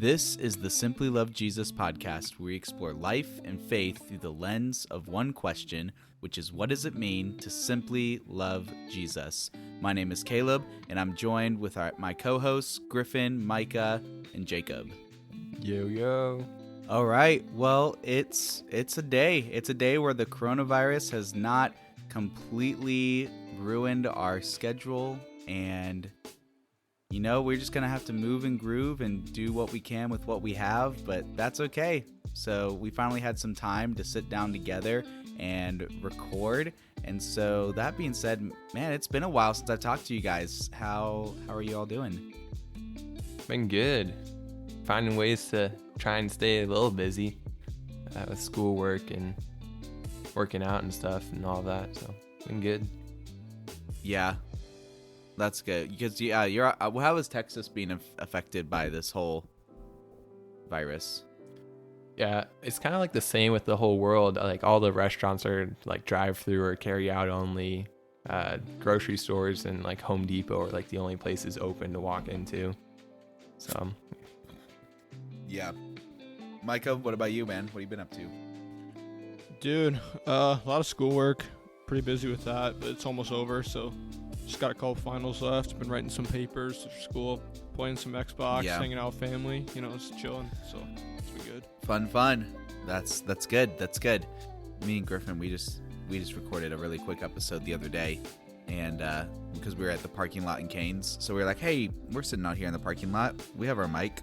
This is the Simply Love Jesus podcast, where we explore life and faith through the lens of one question, which is, what does it mean to simply love Jesus? My name is Caleb, and I'm joined with my co-hosts, Griffin, Micah, and Jacob. Yo. All right, well, it's a day. It's a day where the coronavirus has not completely ruined our schedule, and we're just going to have to move and groove and do what we can with what we have, but that's okay. So we finally had some time to sit down together and record. And so that being said, man, it's been a while since I talked to you guys. How are you all doing? Been good. Finding ways to try and stay a little busy with schoolwork and working out and stuff and all that. So been good. Yeah. That's good, because how is Texas being affected by this whole virus? Yeah, it's kind of like the same with the whole world. Like all the restaurants are like drive-through or carry-out only. Grocery stores and like Home Depot are like the only places open to walk into. So, yeah. Micah, what about you, man? What have you been up to? Dude, a lot of schoolwork. Pretty busy with that, but it's almost over, so just got a couple finals left. Been writing some papers for school, playing some Xbox, hanging out with family, just chilling. So it's been good. Fun. That's good. That's good. Me and Griffin, we just recorded a really quick episode the other day, and because we were at the parking lot in Canes, so we were like, hey, we're sitting out here in the parking lot. We have our mic.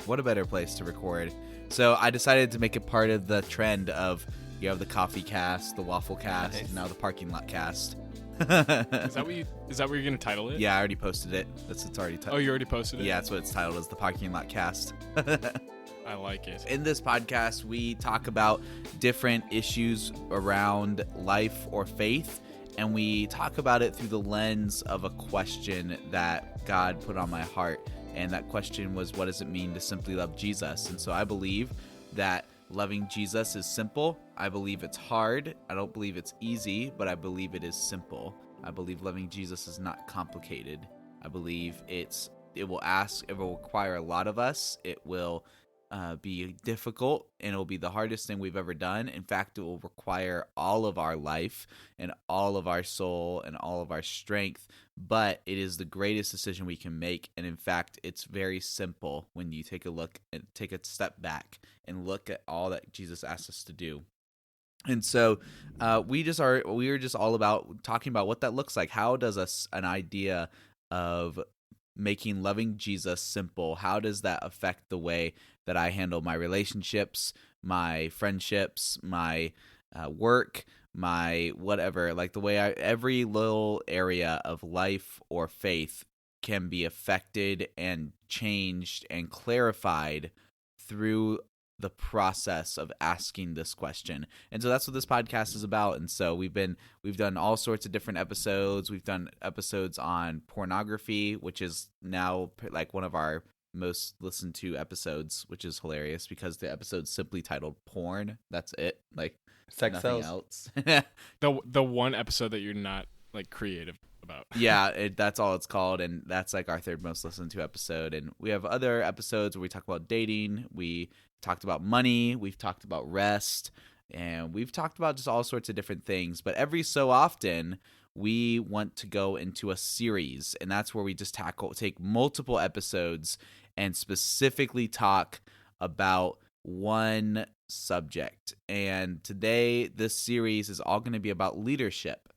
What a better place to record. So I decided to make it part of the trend of you have the coffee cast, the waffle cast, and now the parking lot cast. Is that what you're gonna title it? Yeah, I already posted it. It's already titled. Oh, you already posted it? Yeah, that's what it's titled, as the parking lot cast. I like it. In this podcast, we talk about different issues around life or faith, and we talk about it through the lens of a question that God put on my heart. And that question was, what does it mean to simply love Jesus? And so I believe that loving Jesus is simple. I believe it's hard. I don't believe it's easy, but I believe it is simple. I believe loving Jesus is not complicated. I believe it will require a lot of us. It will be difficult, and it will be the hardest thing we've ever done. In fact, it will require all of our life and all of our soul and all of our strength, but it is the greatest decision we can make. And in fact, it's very simple when you take a look and take a step back and look at all that Jesus asked us to do. And so we are just all about talking about what that looks like. How does an idea of making loving Jesus simple, how does that affect the way that I handle my relationships, my friendships, my work, my whatever, like the way every little area of life or faith can be affected and changed and clarified through the process of asking this question. And so that's what this podcast is about. And so we've done all sorts of different episodes. We've done episodes on pornography, which is now like one of our most listened to episodes, which is hilarious because the episode's simply titled Porn. That's it. Like sex nothing sells. else. The one episode that you're not like creative about. Yeah, that's all it's called, and that's like our third most listened to episode. And we have other episodes where we talk about dating, we talked about money, we've talked about rest, and we've talked about just all sorts of different things. But every so often, we want to go into a series, and that's where we just take multiple episodes and specifically talk about one subject. And today, this series is all going to be about leadership.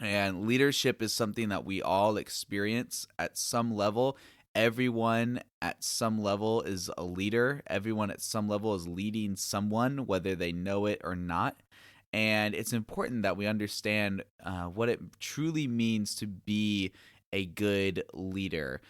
And leadership is something that we all experience at some level. Everyone at some level is a leader. Everyone at some level is leading someone, whether they know it or not. And it's important that we understand what it truly means to be a good leader.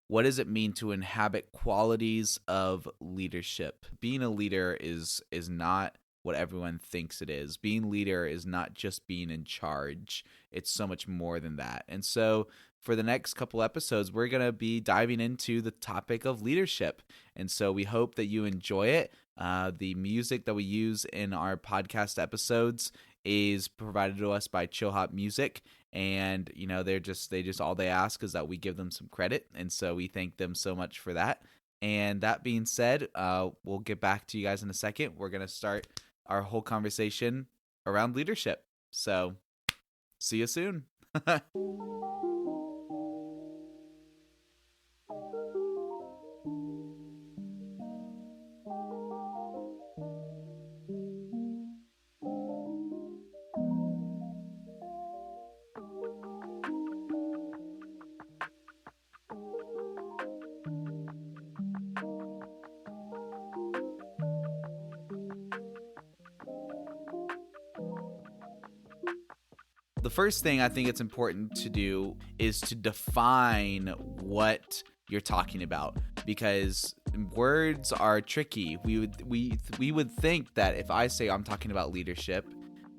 What does it mean to inhabit qualities of leadership? Being a leader is not what everyone thinks it is. Being leader is not just being in charge. It's so much more than that. And so for the next couple episodes, we're going to be diving into the topic of leadership. And so we hope that you enjoy it. The music that we use in our podcast episodes is provided to us by Chill Hop Music. And, they just all they ask is that we give them some credit. And so we thank them so much for that. And that being said, we'll get back to you guys in a second. We're going to start our whole conversation around leadership. So see you soon. The first thing I think it's important to do is to define what you're talking about, because words are tricky. We would think that if I say I'm talking about leadership,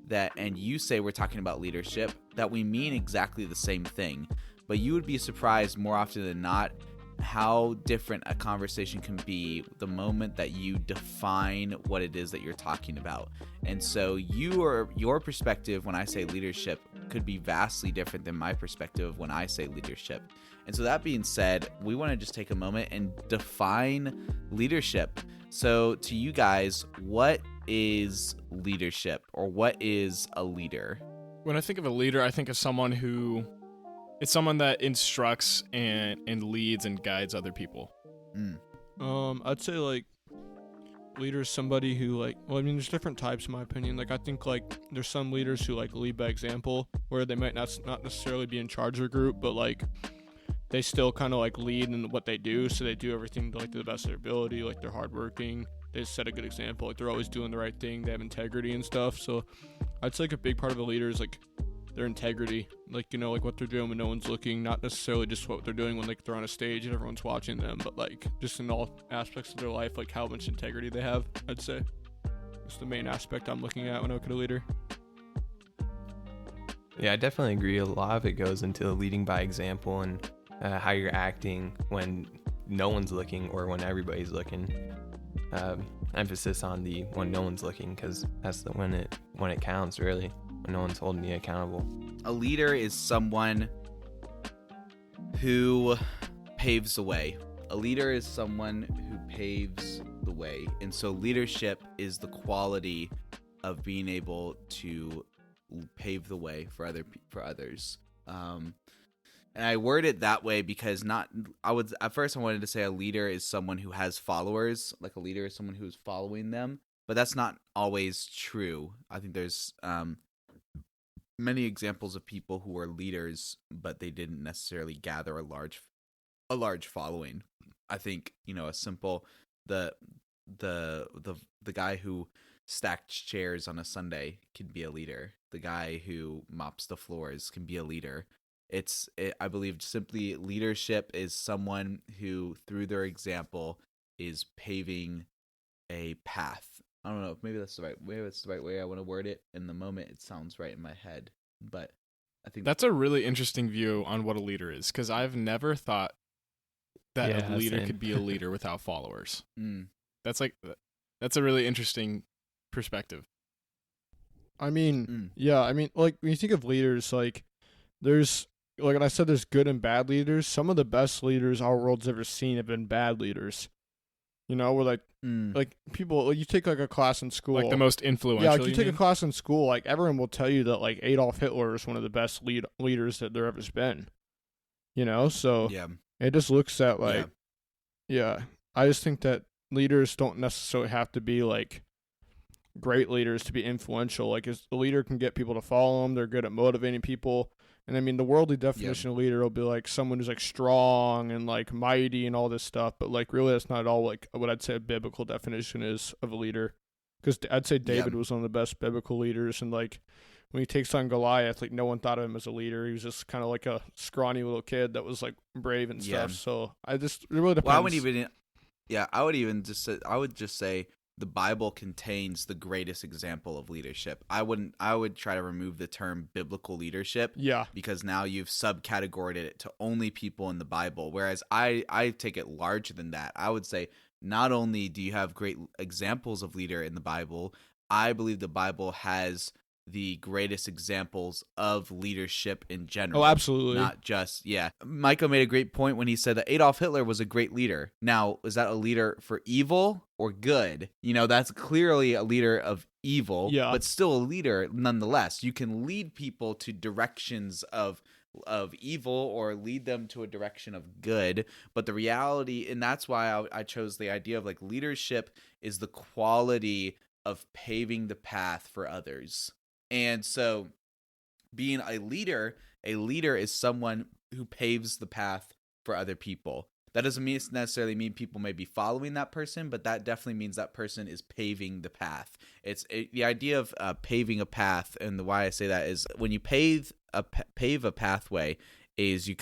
that and you say we're talking about leadership, that we mean exactly the same thing. But you would be surprised more often than not how different a conversation can be the moment that you define what it is that you're talking about. And so your perspective when I say leadership could be vastly different than my perspective when I say leadership. And so that being said, we want to just take a moment and define leadership. So to you guys, what is leadership, or what is a leader? When I think of a leader, I think of someone that instructs and leads and guides other people. I'd say like leader is somebody who there's different types in my opinion. I think there's some leaders who lead by example, where they might not necessarily be in charge of a group, but they still kind of lead in what they do. So they do everything to the best of their ability. They're hardworking. They set a good example. They're always doing the right thing. They have integrity and stuff. So I'd say a big part of a leader is their integrity, what they're doing when no one's looking, not necessarily just what they're doing when they're on a stage and everyone's watching them, but just in all aspects of their life, how much integrity they have. I'd say that's the main aspect I'm looking at when I look at a leader. Yeah, I definitely agree. A lot of it goes into leading by example and how you're acting when no one's looking or when everybody's looking. Emphasis on the when no one's looking, because that's when it counts, really. No one's holding you accountable. A leader is someone who paves the way. A leader is someone who paves the way. And so leadership is the quality of being able to pave the way for others. And I word it that way because at first I wanted to say a leader is someone who has followers, like a leader is someone who is following them, but that's not always true. I think there's many examples of people who were leaders, but they didn't necessarily gather a large following. I think, a simple the guy who stacked chairs on a Sunday can be a leader. The guy who mops the floors can be a leader. I believe simply leadership is someone who, through their example, is paving a path. I don't know if maybe that's the right way I want to word it. In the moment, it sounds right in my head, but I think that's a really interesting view on what a leader is, because I've never thought that a leader could be a leader without followers. That's a really interesting perspective. I mean, when you think of leaders, there's like I said, there's good and bad leaders. Some of the best leaders our world's ever seen have been bad leaders. Where people, you take a class in school, the most influential. Yeah, you take a class in school, everyone will tell you that Adolf Hitler is one of the best leaders that there ever's been. So yeah, it just looks at I just think that leaders don't necessarily have to be great leaders to be influential. A leader can get people to follow them. They're good at motivating people. And I mean, the worldly definition of leader will be someone who's strong and mighty and all this stuff. But really, that's not at all what I'd say a biblical definition is of a leader. Because I'd say David was one of the best biblical leaders. And when he takes on Goliath, no one thought of him as a leader. He was just kind of a scrawny little kid that was brave and stuff. So it really depends. Well, I would just say the Bible contains the greatest example of leadership. I would try to remove the term biblical leadership. Yeah. Because now you've subcategorized it to only people in the Bible. Whereas I take it larger than that. I would say not only do you have great examples of leader in the Bible, I believe the Bible has the greatest examples of leadership in general. Oh, absolutely. Not just, Michael made a great point when he said that Adolf Hitler was a great leader. Now, is that a leader for evil or good? That's clearly a leader of evil, but still a leader nonetheless. You can lead people to directions of evil or lead them to a direction of good, but the reality, and that's why I chose the idea of like leadership is the quality of paving the path for others. And so being a leader is someone who paves the path for other people. That doesn't necessarily mean people may be following that person, but that definitely means that person is paving the path. The idea of paving a path, and the why I say that is when you pave a pathway is you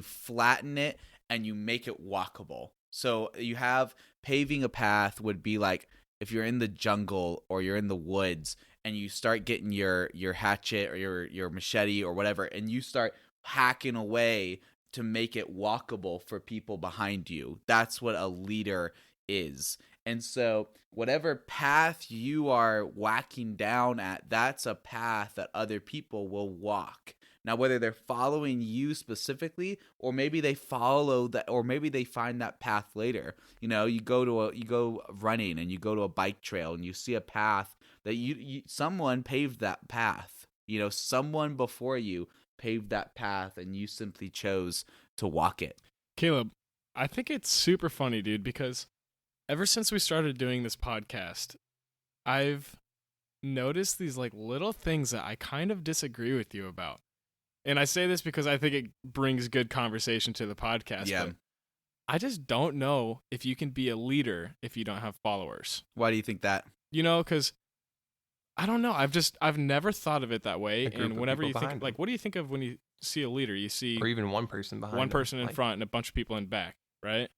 flatten it and you make it walkable. So you have paving a path would be like if you're in the jungle or you're in the woods and you start getting your hatchet or your machete or whatever, and you start hacking away to make it walkable for people behind you. That's what a leader is. And so whatever path you are whacking down at, that's a path that other people will walk. Now, whether they're following you specifically, or maybe they follow that, or maybe they find that path later. You go running and you go to a bike trail and you see a path that someone paved that path. Someone before you paved that path and you simply chose to walk it. Caleb, I think it's super funny, dude, because ever since we started doing this podcast, I've noticed these like little things that I kind of disagree with you about. And I say this because I think it brings good conversation to the podcast. Yeah. But I just don't know if you can be a leader if you don't have followers. Why do you think that? Because I don't know. I've never thought of it that way. And whenever you think, like, what do you think of when you see a leader? You see, or even one person behind, one person in front and a bunch of people in back, right?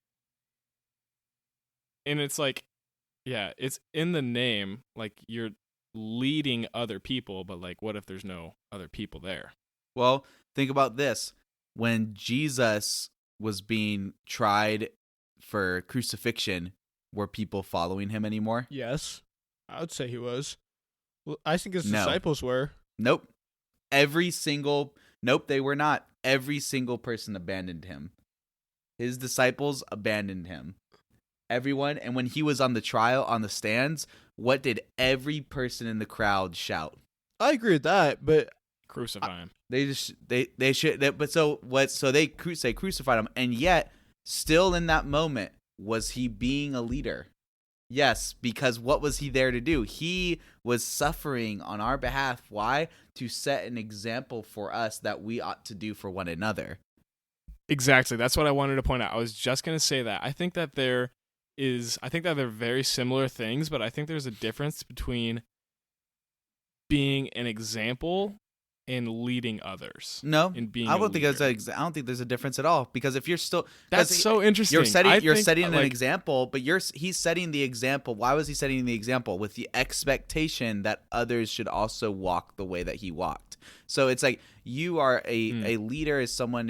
And it's like, yeah, it's in the name, like you're leading other people, but like, what if there's no other people there? Well, think about this. When Jesus was being tried for crucifixion, were people following him anymore? Yes, I would say he was. Well, I think his disciples were. Nope. Nope, they were not. Every single person abandoned him. His disciples abandoned him. Everyone. And when he was on the trial, on the stands, what did every person in the crowd shout? I agree with that, but crucify him. They should. But so what? So they crucified him, and yet still in that moment was he being a leader? Yes, because what was he there to do? He was suffering on our behalf. Why? To set an example for us that we ought to do for one another. Exactly. That's what I wanted to point out. I was just going to say that. I think that they're very similar things, but I think there's a difference between being an example and leading others. No, and being I don't think there's a difference at all, because if you're still, that's so interesting. You're setting an example, but he's setting the example. Why was he setting the example? With the expectation that others should also walk the way that he walked. So it's like you are a leader is someone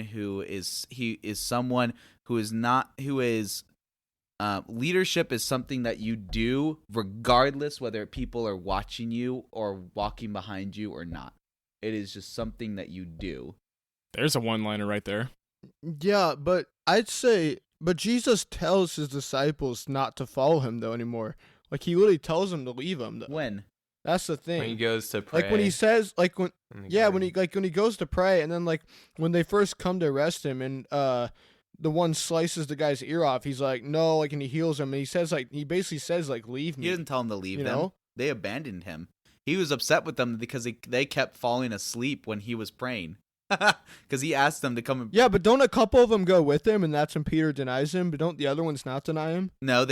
leadership is something that you do regardless whether people are watching you or walking behind you or not. It is just something that you do. There's a one-liner right there. Yeah, but I'd say, but Jesus tells his disciples not to follow him though anymore. Like he literally tells them to leave him. Though. When? That's the thing. When he goes to pray. Like when he says, like when he goes to pray, and then like when they first come to arrest him, and the one slices the guy's ear off. He's like, no, like, and he heals him, and he basically says like, leave me. He doesn't tell him to leave them. They abandoned him. He was upset with them because they kept falling asleep when he was praying. Because he asked them to come. Yeah, but don't a couple of them go with him, and that's when Peter denies him? But don't the other ones not deny him? No,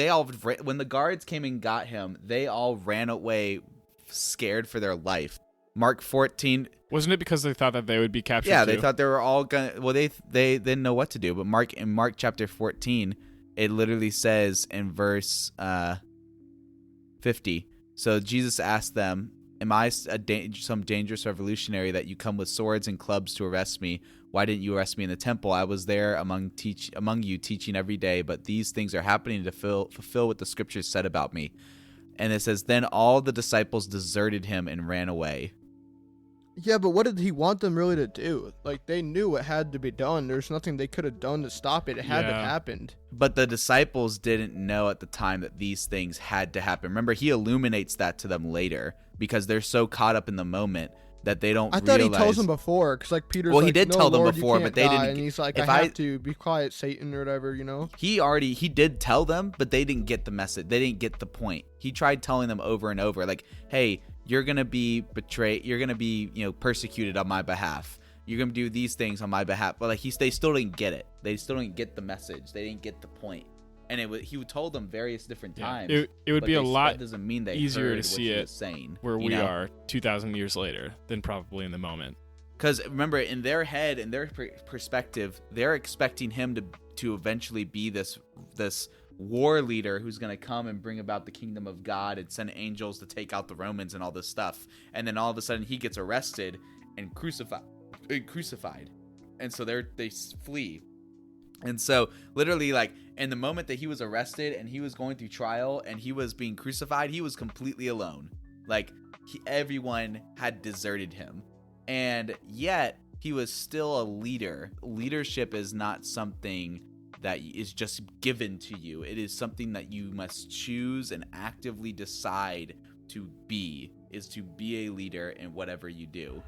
when the guards came and got him, they all ran away scared for their life. Mark 14. Wasn't it because they thought that they would be captured? Yeah, they thought they were all gonna. Well, they didn't know what to do. But in Mark chapter 14, it literally says in verse 50. So Jesus asked them, "Am I some dangerous revolutionary that you come with swords and clubs to arrest me? Why didn't you arrest me in the temple? I was there among you teaching every day, but these things are happening to fulfill what the scriptures said about me." And it says, then all the disciples deserted him and ran away. Yeah, but what did he want them really to do? Like, they knew what had to be done. There's nothing they could have done to stop it. It had to happen. But the disciples didn't know at the time that these things had to happen. Remember, he illuminates that to them later because they're so caught up in the moment that they don't realize. I thought he tells them before, because like Peter's well, he like, did no, tell them Lord, before, but they didn't. And he's like, if I have to be quiet, Satan, or whatever, you know. He did tell them, but they didn't get the message. They didn't get the point. He tried telling them over and over, like, hey, you're gonna be betrayed. You're gonna be, persecuted on my behalf. You're gonna do these things on my behalf. But like they still didn't get it. They still didn't get the message. They didn't get the point. And he told them various different times. It would be a lot doesn't mean they easier heard to see what he it was saying, where we are 2,000 years later than probably in the moment. Because remember, in their head, in their perspective, they're expecting him to eventually be this war leader who's going to come and bring about the kingdom of God and send angels to take out the Romans and all this stuff. And then all of a sudden he gets arrested and crucified. And so they flee. And so literally, like, in the moment that he was arrested and he was going through trial and he was being crucified, he was completely alone. Like, everyone had deserted him. And yet he was still a leader. Leadership is not something that is just given to you. It is something that you must choose and actively decide to be, is to be a leader in whatever you do.